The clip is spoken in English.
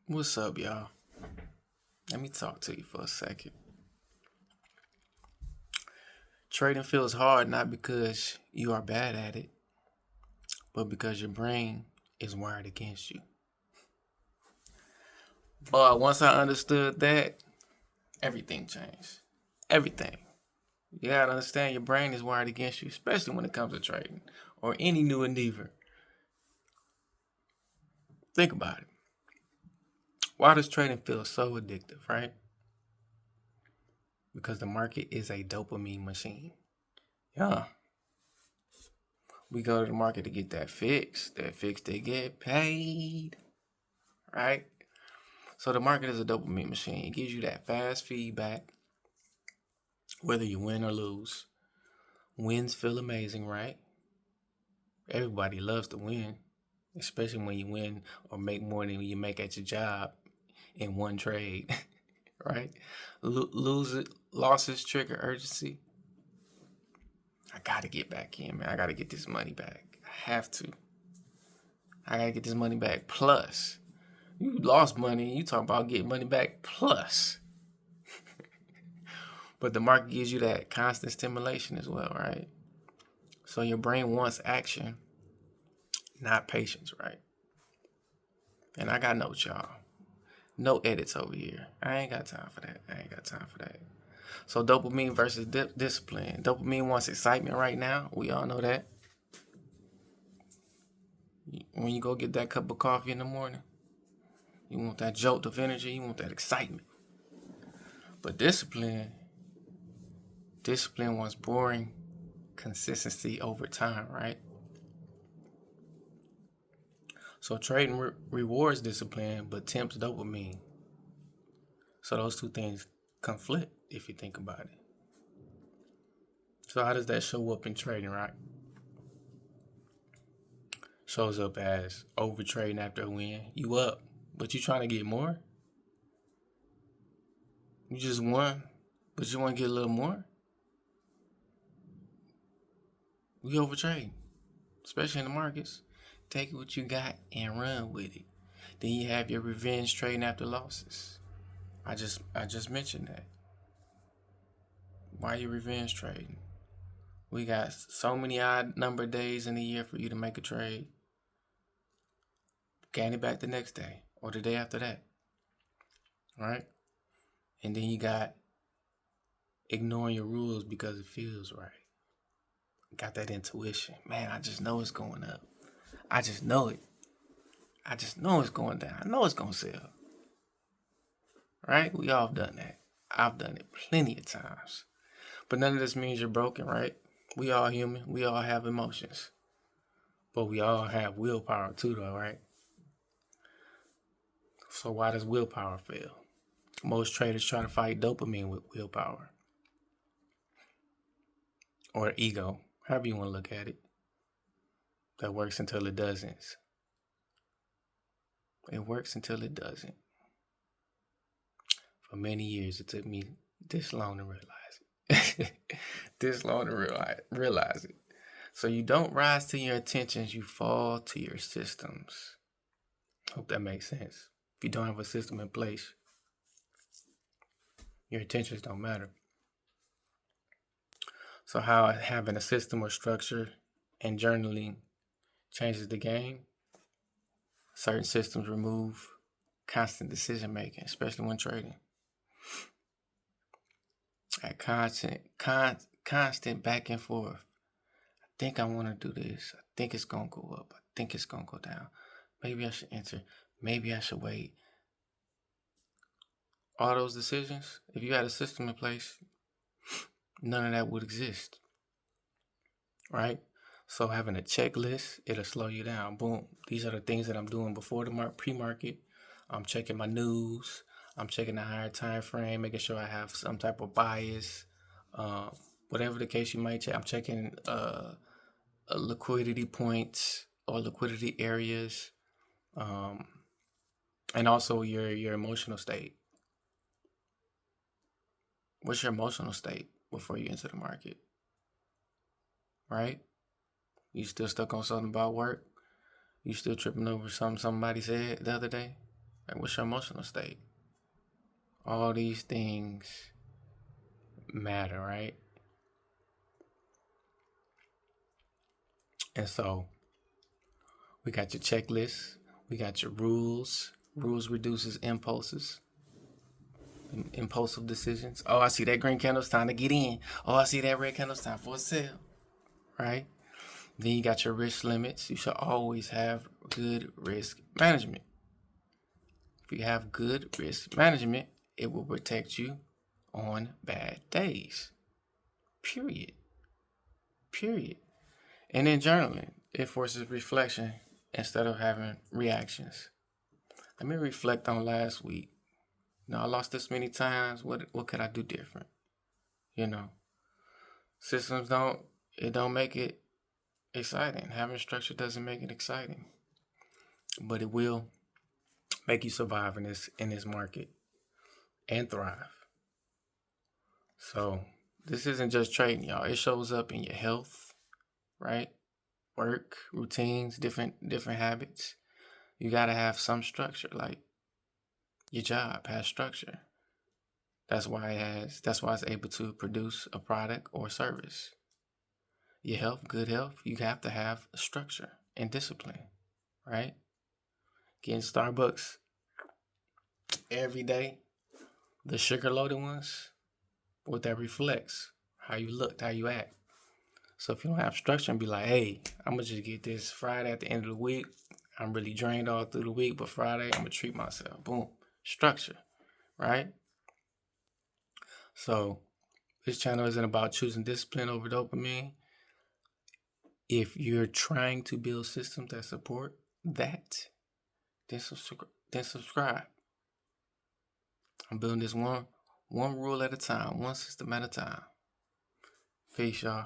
What's up, y'all? Let me talk to you for a second. Trading feels hard not because you are bad at it, but because your brain is wired against you. But once I understood that, everything changed. Everything. You gotta understand your brain is wired against you, especially when it comes to trading or any new endeavor. Think about it. Why does trading feel so addictive, right? Because the market is a dopamine machine. Yeah. We go to the market to get that fix. That fix, they get paid, right? So the market is a dopamine machine. It gives you that fast feedback, whether you win or lose. Wins feel amazing, right? Everybody loves to win, especially when you win or make more than you make at your job in one trade, right? Losses trigger urgency. I gotta get back in, man. I gotta get this money back. I have to. I gotta get this money back. Plus, you lost money. You talk about getting money back. Plus, but the market gives you that constant stimulation as well, right? So your brain wants action, not patience, right? And I got notes, y'all. No edits over here. I ain't got time for that. I ain't got time for that. So dopamine versus discipline. Dopamine wants excitement right now. We all know that. When you go get that cup of coffee in the morning, you want that jolt of energy. You want that excitement. But discipline wants boring consistency over time, right? So trading rewards discipline but tempts dopamine. So those two things conflict if you think about it. So how does that show up in trading, right? Shows up as over trading after a win. You up, but you trying to get more. You just won, but you want to get a little more. We over trading, especially in the markets. Take what you got and run with it. Then you have your revenge trading after losses. I just mentioned that. Why you revenge trading? We got so many odd number days in a year for you to make a trade. Gain it back the next day or the day after that. Right? And then you got ignoring your rules because it feels right. Got that intuition. Man, I just know it's going up. I just know it. I just know it's going down. I know it's going to sell. Right? We all have done that. I've done it plenty of times. But none of this means you're broken, right? We all human. We all have emotions. But we all have willpower too, though, right? So why does willpower fail? Most traders try to fight dopamine with willpower or ego, however you want to look at it. That works until it doesn't. It works until it doesn't. For many years, it took me this long to realize it. This long to realize it. So you don't rise to your intentions, you fall to your systems. Hope that makes sense. If you don't have a system in place, your intentions don't matter. So how having a system or structure and journaling changes the game. Certain systems remove constant decision making, especially when trading. That constant back and forth. I think I want to do this. I think it's gonna go up. I think it's gonna go down. Maybe I should enter. Maybe I should wait. All those decisions, if you had a system in place, none of that would exist, right? So having a checklist, it'll slow you down. Boom. These are the things that I'm doing before the pre-market. I'm checking my news. I'm checking the higher time frame, making sure I have some type of bias. Whatever the case you might check, I'm checking liquidity points or liquidity areas, um, and also your emotional state. What's your emotional state before you enter the market? Right? You still stuck on something about work? You still tripping over something somebody said the other day? Like, what's your emotional state? All these things matter, right? And so we got your checklist, we got your rules. Rules reduces impulses, impulsive decisions. Oh, I see that green candle, it's time to get in. Oh, I see that red candle, it's time for a sale, right? Then you got your risk limits. You should always have good risk management. If you have good risk management, it will protect you on bad days. Period. Period. And then journaling, it forces reflection instead of having reactions. Let me reflect on last week. I lost this many times. What could I do different? You know, systems don't make it exciting. Having structure doesn't make it exciting, but it will make you survive in this market and thrive. So this isn't just trading, y'all. It shows up in your health, right? Work, routines, different habits. You gotta have some structure. Like your job has structure. That's why it's able to produce a product or service. Your health, good health, you have to have structure and discipline, right? Getting Starbucks every day, the sugar loaded ones, what that reflects, how you look, how you act. So if you don't have structure and be like, hey, I'm gonna just get this Friday at the end of the week. I'm really drained all through the week, but Friday I'm gonna treat myself. Boom. Structure, right? So this channel isn't about choosing discipline over dopamine. If you're trying to build systems that support that, then subscribe. I'm building this one rule at a time, one system at a time. Peace, y'all.